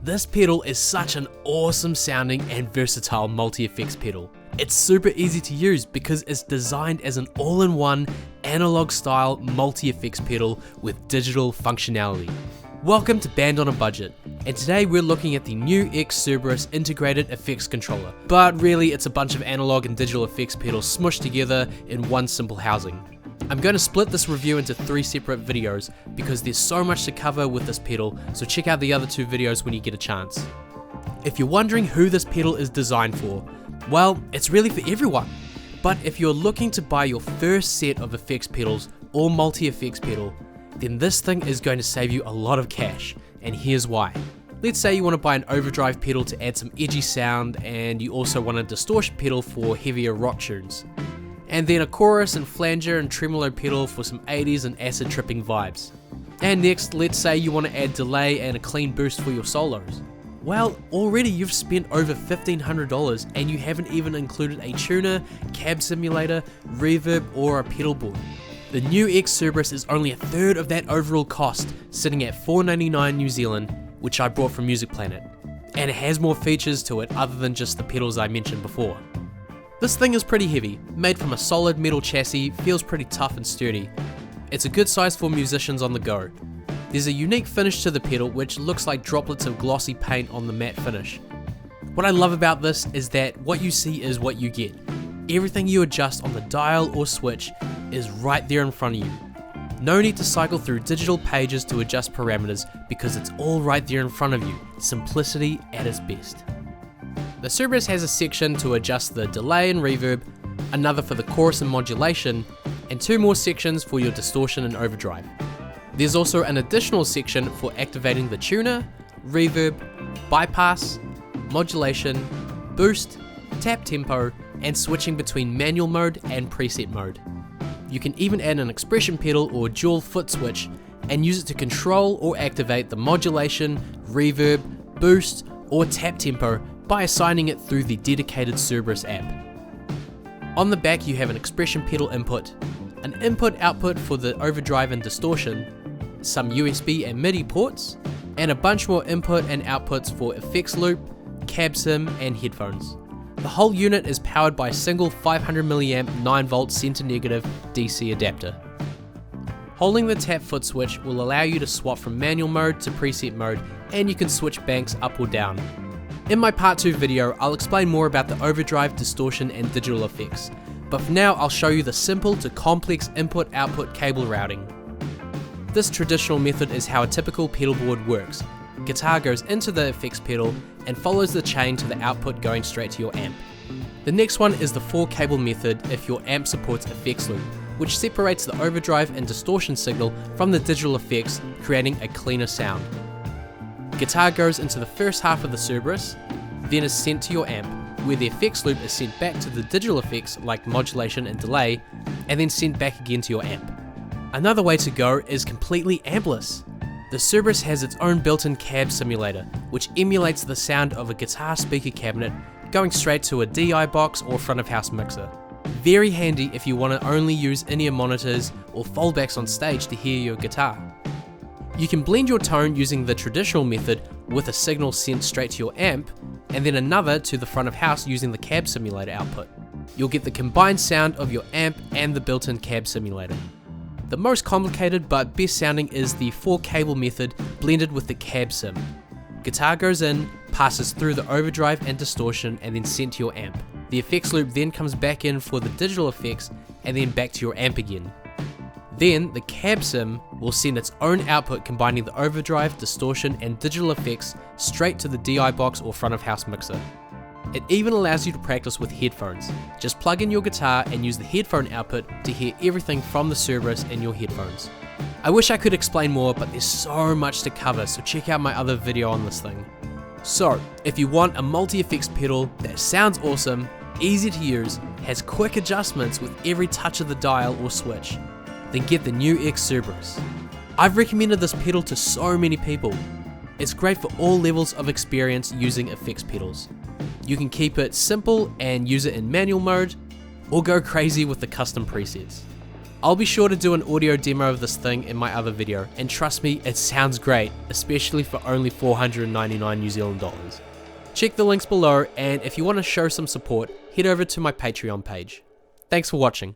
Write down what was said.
This pedal is such an awesome sounding and versatile multi-effects pedal. It's super easy to use because it's designed as an all-in-one analog style multi-effects pedal with digital functionality. Welcome to Band on a Budget, and today we're looking at the new NUX Cerberus integrated effects controller. But really it's a bunch of analog and digital effects pedals smushed together in one simple housing. I'm going to split this review into 3 separate videos because there's so much to cover with this pedal, so check out the other 2 videos when you get a chance. If you're wondering who this pedal is designed for, well, it's really for everyone. But if you're looking to buy your first set of effects pedals or multi-effects pedal, then this thing is going to save you a lot of cash, and here's why. Let's say you want to buy an overdrive pedal to add some edgy sound, and you also want a distortion pedal for heavier rock tunes. And then a chorus and flanger and tremolo pedal for some 80s and acid tripping vibes. And next, let's say you want to add delay and a clean boost for your solos. Well, already you've spent over $1,500 and you haven't even included a tuner, cab simulator, reverb, or a pedal board. The new NUX Cerberus is only a third of that overall cost, sitting at $4.99 New Zealand, which I bought from Music Planet. And it has more features to it other than just the pedals I mentioned before. This thing is pretty heavy, made from a solid metal chassis, feels pretty tough and sturdy. It's a good size for musicians on the go. There's a unique finish to the pedal which looks like droplets of glossy paint on the matte finish. What I love about this is that what you see is what you get. Everything you adjust on the dial or switch is right there in front of you. No need to cycle through digital pages to adjust parameters because it's all right there in front of you. Simplicity at its best. The Cerberus has a section to adjust the delay and reverb, another for the chorus and modulation, and 2 more sections for your distortion and overdrive. There's also an additional section for activating the tuner, reverb, bypass, modulation, boost, tap tempo, and switching between manual mode and preset mode. You can even add an expression pedal or dual foot switch and use it to control or activate the modulation, reverb, boost, or tap tempo by assigning it through the dedicated Cerberus app. On the back you have an expression pedal input, an input-output for the overdrive and distortion, some USB and MIDI ports, and a bunch more input and outputs for effects loop, cab sim, and headphones. The whole unit is powered by a single 500mA 9V center negative DC adapter. Holding the tap foot switch will allow you to swap from manual mode to preset mode, and you can switch banks up or down. In my part 2 video, I'll explain more about the overdrive, distortion, and digital effects, but for now I'll show you the simple to complex input-output cable routing. This traditional method is how a typical pedal board works. Guitar goes into the effects pedal and follows the chain to the output going straight to your amp. The next one is the 4-cable method if your amp supports effects loop, which separates the overdrive and distortion signal from the digital effects, creating a cleaner sound. Guitar goes into the first half of the Cerberus, then is sent to your amp, where the effects loop is sent back to the digital effects like modulation and delay, and then sent back again to your amp. Another way to go is completely ampless. The Cerberus has its own built-in cab simulator, which emulates the sound of a guitar speaker cabinet going straight to a DI box or front of house mixer. Very handy if you want to only use in-ear monitors or foldbacks on stage to hear your guitar. You can blend your tone using the traditional method with a signal sent straight to your amp, and then another to the front of house using the cab simulator output. You'll get the combined sound of your amp and the built-in cab simulator. The most complicated but best sounding is the 4-cable method blended with the cab sim. Guitar goes in, passes through the overdrive and distortion, and then sent to your amp. The effects loop then comes back in for the digital effects and then back to your amp again. Then the cab sim will send its own output combining the overdrive, distortion, and digital effects straight to the DI box or front of house mixer. It even allows you to practice with headphones. Just plug in your guitar and use the headphone output to hear everything from the Cerberus in your headphones. I wish I could explain more, but there's so much to cover, so check out my other video on this thing. So, if you want a multi-effects pedal that sounds awesome, easy to use, has quick adjustments with every touch of the dial or switch, then get the new NUX Cerberus. I've recommended this pedal to so many people. It's great for all levels of experience using effects pedals. You can keep it simple and use it in manual mode, or go crazy with the custom presets. I'll be sure to do an audio demo of this thing in my other video, and trust me, it sounds great, especially for only 499 New Zealand dollars. Check the links below, and if you want to show some support, head over to my Patreon page. Thanks for watching.